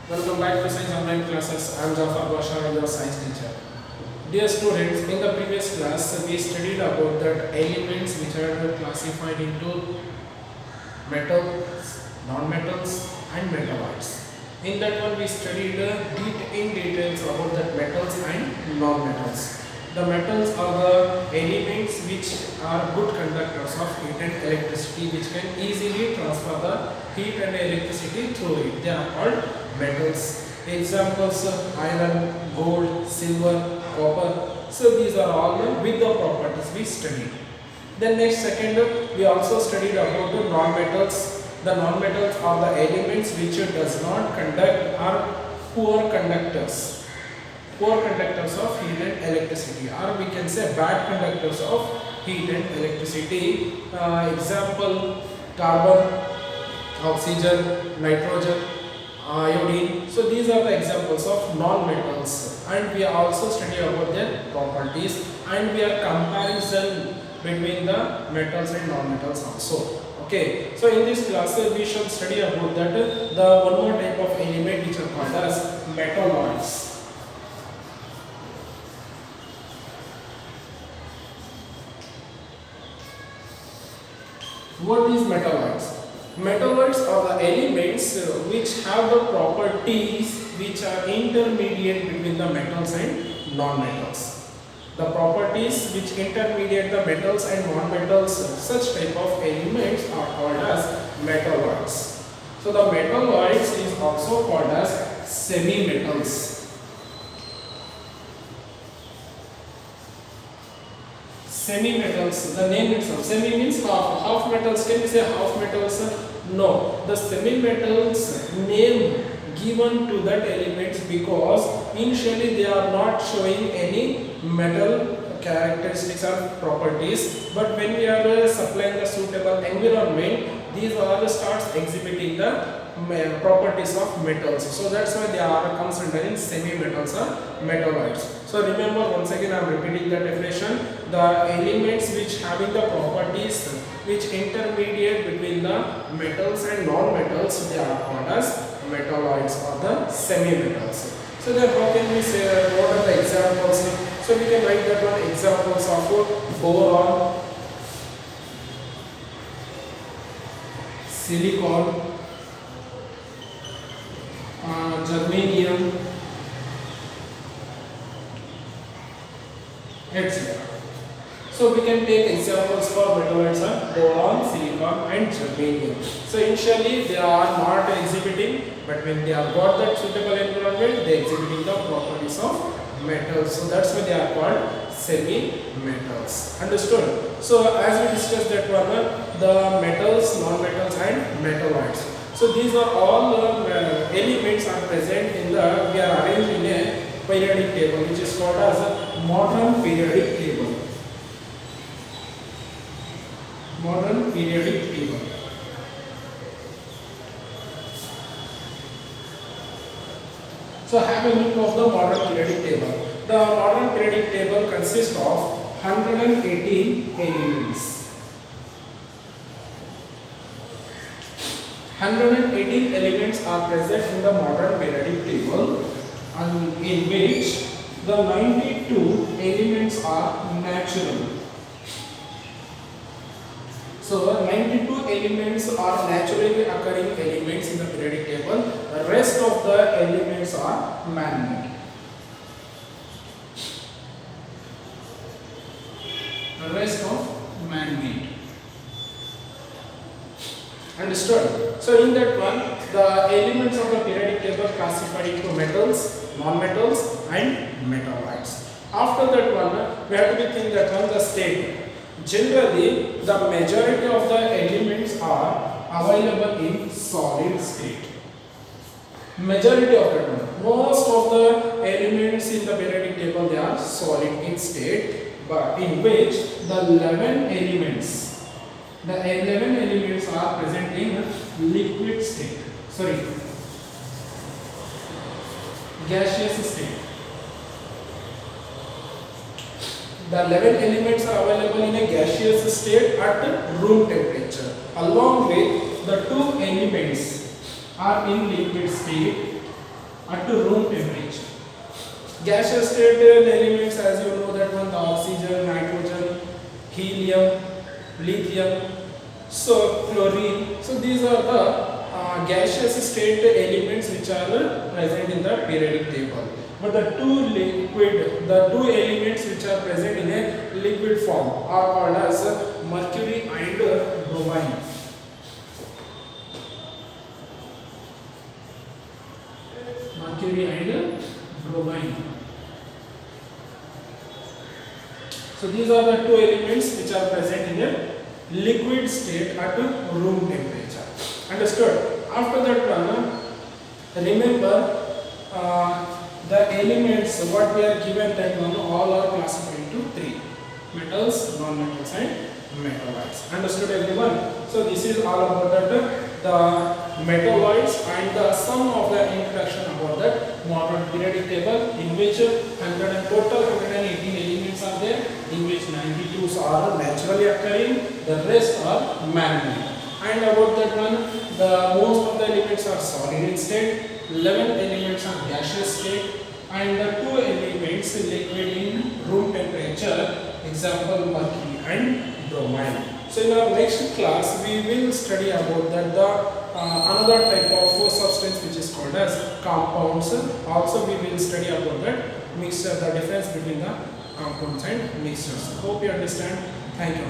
Welcome back to Science Online Classes. I am Jafar Basha, your science teacher. Dear students, in the previous class we studied about that elements which are classified into metals, non-metals and metalloids. In that one we studied in details about that metals and non-metals. The metals are the elements which are good conductors of heat and electricity, which can easily transfer the heat and electricity through it. They are called metals. Examples iron, gold, silver, copper. So these are all with the properties we studied. Then next second we also studied about the non-metals. The non-metals are the elements which does not conduct, are poor conductors. Poor conductors of heat and electricity, or we can say bad conductors of heat and electricity. Example carbon, oxygen, nitrogen, iodine. So these are the examples of non-metals, and we also study about their properties, and we are comparison between the metals and non-metals also. Okay, so in this class we shall study about that the one more type of element which are called as metalloids. What is metalloids? Metalloids are the elements which have the properties which are intermediate between the metals and non-metals. The properties which intermediate the metals and non-metals, such type of elements are called as metalloids. So the metalloids is also called as semi-metals. Semi-metals, the name itself, semi means half. Half metals, can we say half metals? No, the semi-metals name given to that elements because initially they are not showing any metal characteristics or properties, but when we are supplying the suitable environment, these all starts exhibiting the properties of metals. So that's why they are considered in semi-metals or metalloids. So remember, once again I am repeating the definition: the elements which having the properties which intermediate between the metals and non-metals, they are called as metalloids or the semi-metals. So then how can we say what are the examples? So we can write that one: examples of boron, silicon, germanium, etc. So we can take examples for metalloids are boron, silicon and germanium. So initially they are not exhibiting, but when they have got that suitable environment, they are exhibiting the properties of metals. So that's why they are called semi-metals. Understood? So as we discussed that one, the metals, non-metals and metalloids. So these are all elements are present in the, we are arranged in a periodic table which is called as a modern periodic table. Modern periodic table. So have a look of the modern periodic table. The modern periodic table consists of 118 elements. 118 elements are present in the modern periodic table, and in which the 92 elements are natural. So 92 elements are naturally occurring elements in the periodic table. The rest of the elements are man-made. The rest of man-made. Understood? So in that one, the elements of the periodic table classified into metals, non-metals and metalloids. After that one, we have to think that one the state. Generally, the majority of the elements are available in solid state. Majority of that one. Most of the elements in the periodic table, they are solid in state, but in which the 11 elements are present in liquid state. Sorry, gaseous state. The 11 elements are available in a gaseous state at room temperature, along with the 2 elements are in liquid state at room temperature. Gaseous state elements, as you know that one, the oxygen, nitrogen, helium, lithium, so chlorine. So these are the gaseous state elements which are present in the periodic table. But the two elements which are present in a liquid form are called as mercury and bromine. Mercury and bromine. So these are the two elements which are present in a liquid state at room temperature. Understood? After that one, remember the elements what we are given, that one all are classified into three: metals, non-metals and metalloids. Understood everyone? So this is all about that, the metalloids and the sum of the introduction about that modern periodic table, in which total 118 elements are there, in which 92 are naturally occurring, the rest are man-made. And about that one, the most of the elements are solid in state, 11 elements are gaseous state, and the 2 elements liquid in room temperature, example mercury and bromine. So in our next class we will study about that the another type of substance which is called as compounds. Also we will study about that mixture, the difference between the compounds and mixtures. Hope you understand. Thank you.